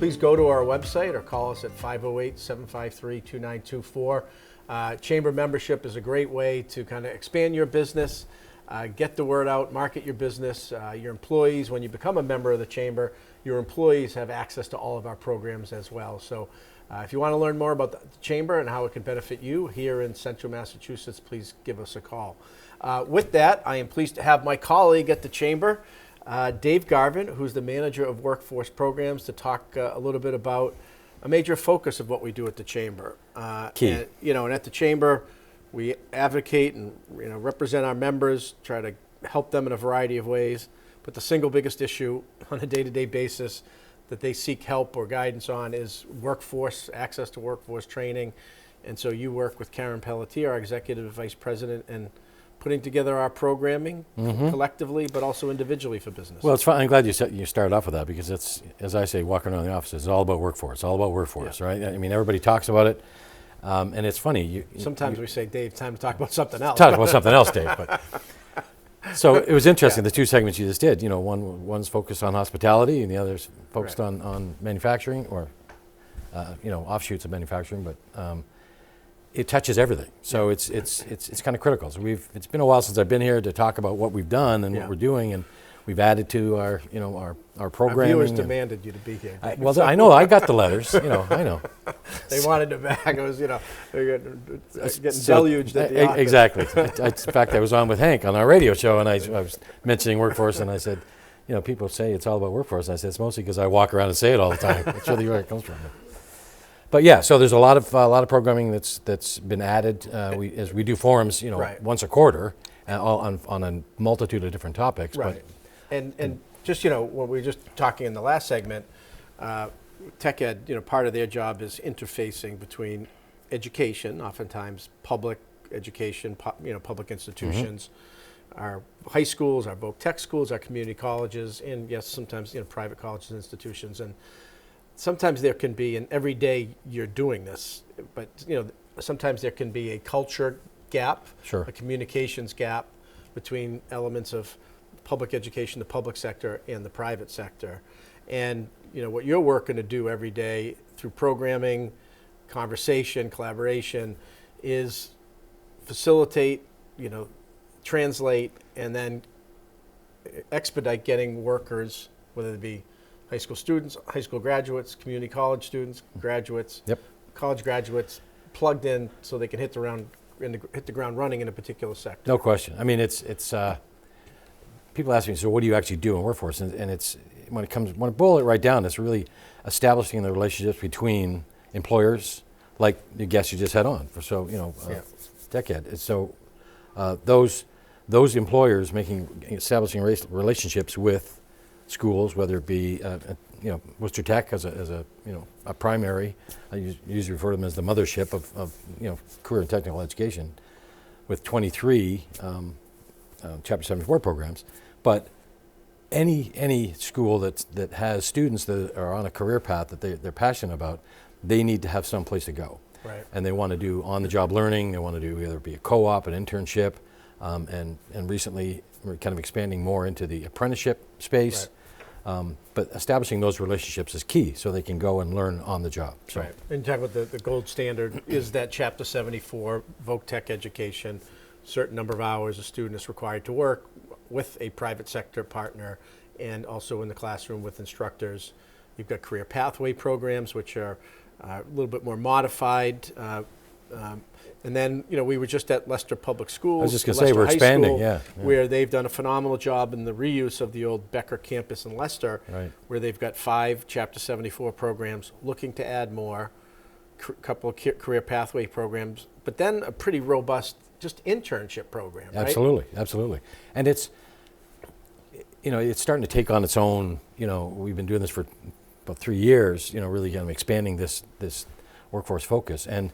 please go to our website or call us at 508-753-2924. Chamber membership is a great way to kind of expand your business, get the word out, market your business. Your employees, when you become a member of the Chamber, your employees have access to all of our programs as well. So if you want to learn more about the Chamber and how it can benefit you here in Central Massachusetts, please give us a call. With that, I am pleased to have my colleague at the Chamber, Dave Garvin, who's the manager of workforce programs, to talk a little bit about a major focus of what we do at the Chamber. Key. And, and at the Chamber, we advocate and represent our members, try to help them in a variety of ways. But the single biggest issue on a day-to-day basis that they seek help or guidance on is workforce, access to workforce training. And so you work with Karen Pelletier, our executive vice president, and putting together our programming collectively, but also individually for business. Well, it's fun. I'm glad you started off with that, because it's, as I say, walking around the office, it's all about workforce. It's all about workforce, right? I mean, everybody talks about it, and it's funny. Sometimes we say, Dave, time to talk about something else. Talk about something else, Dave. But so it was interesting, the two segments you just did. One's focused on hospitality, and the other's focused on manufacturing, or offshoots of manufacturing, but. It touches everything, so it's kind of critical. So it's been a while since I've been here to talk about what we've done and what we're doing, and we've added to our programming. Our viewers demanded you to be here. I know I got the letters. I know. They wanted it back. It was they're getting deluged at the office. Exactly. In fact, I was on with Hank on our radio show, and I was mentioning workforce, and I said, people say it's all about workforce. And I said it's mostly because I walk around and say it all the time. That's really where it comes from. But yeah, so there's a lot of programming that's been added. As we do forums, once a quarter, on a multitude of different topics. Right. But and just when we were just talking in the last segment, Tech Ed, part of their job is interfacing between education, oftentimes public education, public institutions, our high schools, our voc tech schools, our community colleges, and yes, sometimes private colleges and institutions. And sometimes there can be, and every day you're doing this, but sometimes there can be a culture gap, a communications gap between elements of public education, the public sector, and the private sector. And what you're working to do every day through programming, conversation, collaboration, is facilitate, translate, and then expedite getting workers, whether it be high school students, high school graduates, community college students, graduates, college graduates, plugged in so they can hit the ground running in a particular sector. No question. I mean, it's people ask me, so what do you actually do in workforce? And it's when I boil it right down, it's really establishing the relationships between employers, like the guest you just had on. Tech Ed. So those employers establishing relationships with schools, whether it be Worcester Tech as a primary. I usually refer to them as the mothership of career and technical education, with 23 Chapter 74 programs. But any school that has students that are on a career path that they're passionate about, they need to have some place to go. Right. And they want to do on-the-job learning. They want to do either be a co-op, an internship, and recently we're kind of expanding more into the apprenticeship space. Right. But establishing those relationships is key, so they can go and learn on the job. So. Right. And talk about the gold standard is that Chapter 74 voc tech education. Certain number of hours a student is required to work with a private sector partner, and also in the classroom with instructors. You've got career pathway programs, which are a little bit more modified. And then, we were just at Leicester Public Schools. I was just going to say, we're expanding, where they've done a phenomenal job in the reuse of the old Becker campus in Leicester, where they've got 5 Chapter 74 programs, looking to add more, couple of career pathway programs, but then a pretty robust just internship program, right? Absolutely. And it's, it's starting to take on its own, we've been doing this for about 3 years, really kind of expanding this workforce focus. And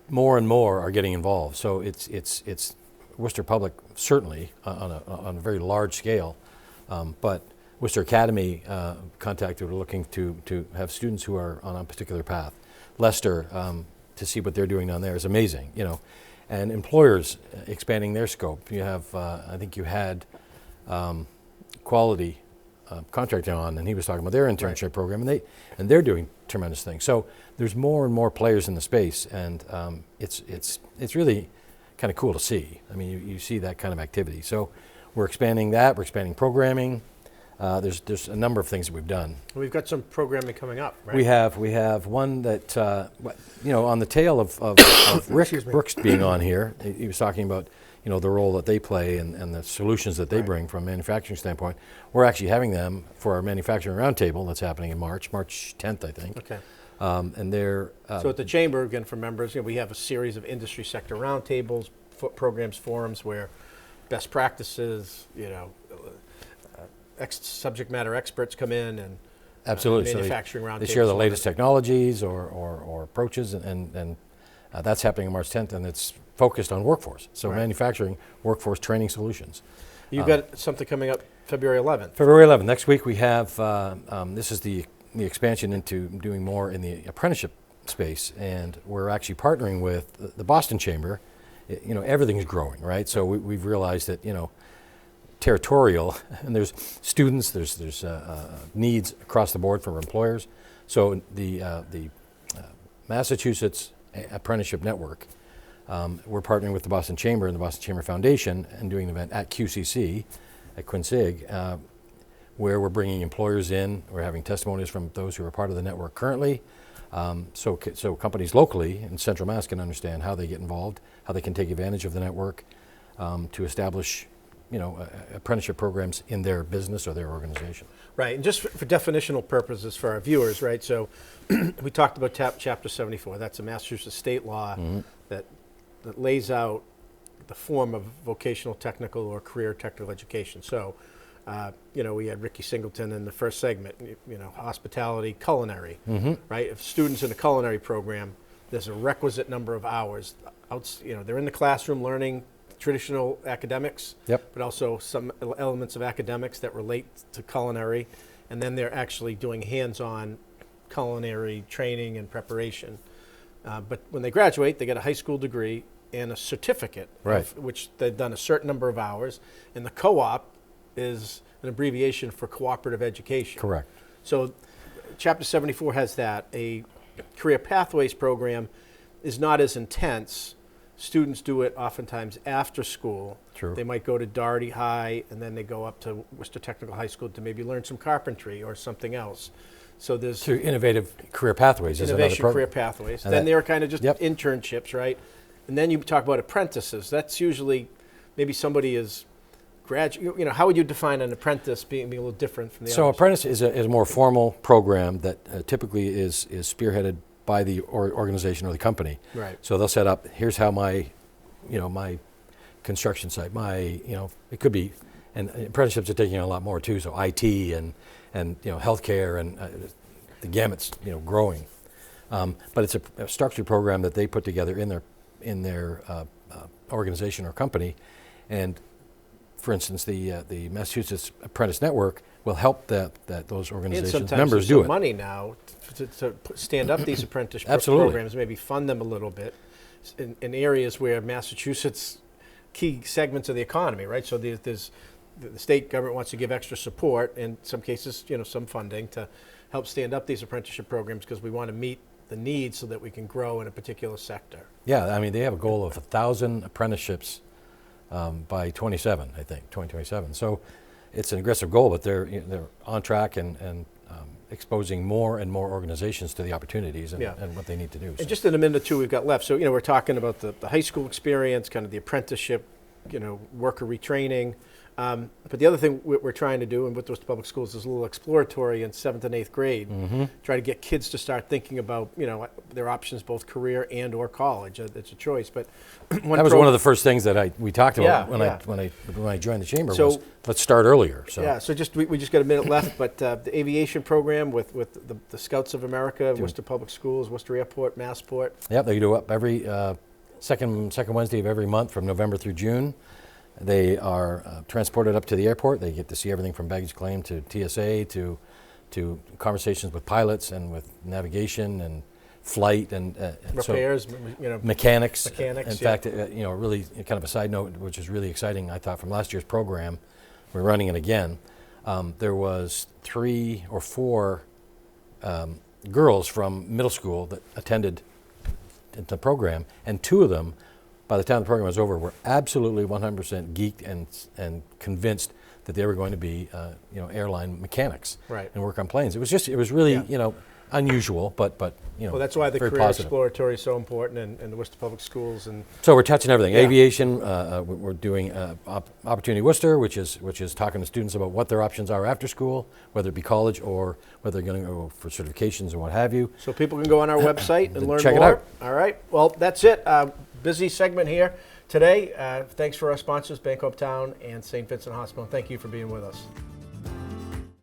more and more are getting involved. So it's Worcester Public, certainly on a very large scale, but Worcester Academy contacted, we're looking to have students who are on a particular path. Leicester, to see what they're doing down there is amazing, and employers expanding their scope. You have, I think you had Quality contracting on, and he was talking about their internship program, and they're doing tremendous things. So there's more and more players in the space, and it's really kind of cool to see. I mean, you see that kind of activity. So we're expanding that. We're expanding programming. There's a number of things that we've done. We've got some programming coming up, right? We have one that on the tail of Rick Brooks being on here. He was talking about the role that they play and the solutions that they bring from a manufacturing standpoint. We're actually having them for our manufacturing roundtable that's happening in March 10th, I think. Okay. And they're so at the chamber, again, for members, we have a series of industry sector roundtables, programs, forums where best practices, subject matter experts come in and absolutely manufacturing so roundtables. They share the latest technologies or approaches, and that's happening on March 10th, and it's focused on workforce. So manufacturing, workforce training solutions. You've got something coming up February 11th. February 11th. Next week we have, this is the expansion into doing more in the apprenticeship space, and we're actually partnering with the Boston Chamber. Everything's growing, right? So we've realized that, territorial, and there's students, there's needs across the board for employers. So the Massachusetts Apprenticeship Network, we're partnering with the Boston Chamber and the Boston Chamber Foundation and doing an event at QCC, at Quinsig, where we're bringing employers in. We're having testimonies from those who are part of the network currently. So companies locally in Central Mass can understand how they get involved, how they can take advantage of the network to establish apprenticeship programs in their business or their organization. Right, and just for definitional purposes for our viewers, right? So we talked about Chapter 74. That's a Massachusetts state law that lays out the form of vocational technical or career technical education. So, we had Ricky Singleton in the first segment, hospitality, culinary, right? If students in a culinary program, there's a requisite number of hours. They're in the classroom learning traditional academics, but also some elements of academics that relate to culinary, and then they're actually doing hands-on culinary training and preparation. But when they graduate, they get a high school degree and a certificate, which they've done a certain number of hours, and the co-op is an abbreviation for cooperative education. Correct. So Chapter 74 has that. A career pathways program is not as intense. Students do it oftentimes after school. True. They might go to Doherty High and then they go up to Worcester Technical High School to maybe learn some carpentry or something else. So there's innovative career pathways. Innovation career pathways. And then there are kind of just internships, right? And then you talk about apprentices. That's usually maybe somebody is graduate. How would you define an apprentice being a little different from the So others? apprentice is a more formal program that typically is spearheaded by the organization or the company. Right. So they'll set up, here's how my construction site, it could be, and apprenticeships are taking on a lot more too, so IT and healthcare and the gamut's growing. But it's a structured program that they put together in their organization or company, and for instance, the Massachusetts Apprentice Network will help those organizations members do it. Money now to stand up these apprenticeship Absolutely. programs, maybe fund them a little bit in areas where Massachusetts key segments of the economy, right? So there's the state government wants to give extra support, in some cases, some funding to help stand up these apprenticeship programs because we want to meet the needs so that we can grow in a particular sector. Yeah, I mean, they have a goal of 1,000 apprenticeships by 2027. So it's an aggressive goal, but they're on track and exposing more and more organizations to the opportunities and what they need to do. And just in a minute or two we've got left. So, we're talking about the high school experience, kind of the apprenticeship, worker retraining. But the other thing we're trying to do, and with those public schools, is a little exploratory in 7th and 8th grade. Try to get kids to start thinking about, their options, both career and or college. It's a choice. But that was one of the first things that we talked about when I joined the chamber. So, was let's start earlier. So yeah. So we just got a minute left. But the aviation program with the Scouts of America, Worcester Public Schools, Worcester Airport, Massport. Yep, they do up every second Wednesday of every month from November through June. They are transported up to the airport. They get to see everything from baggage claim to TSA to conversations with pilots and with navigation and flight and repairs, mechanics. Mechanics. In fact, really kind of a side note, which is really exciting, I thought, from last year's program. We're running it again. there was 3 or 4 girls from middle school that attended the program, and 2 of them, by the time the program was over, were absolutely 100% geeked and convinced that they were going to be, airline mechanics, Right. and work on planes. It was really, Yeah. Unusual, but Well, that's why the very career positive. exploratory is so important, and the Worcester Public Schools, and So we're touching everything. Yeah. Aviation, we're doing Opportunity Worcester, which is talking to students about what their options are after school, whether it be college or whether they're going to go for certifications or what have you. so people can go on our website and learn Check it more. out. All right. Well, that's it. Busy segment here today. Thanks for our sponsors, Bank Uptown and St. Vincent Hospital. Thank you for being with us.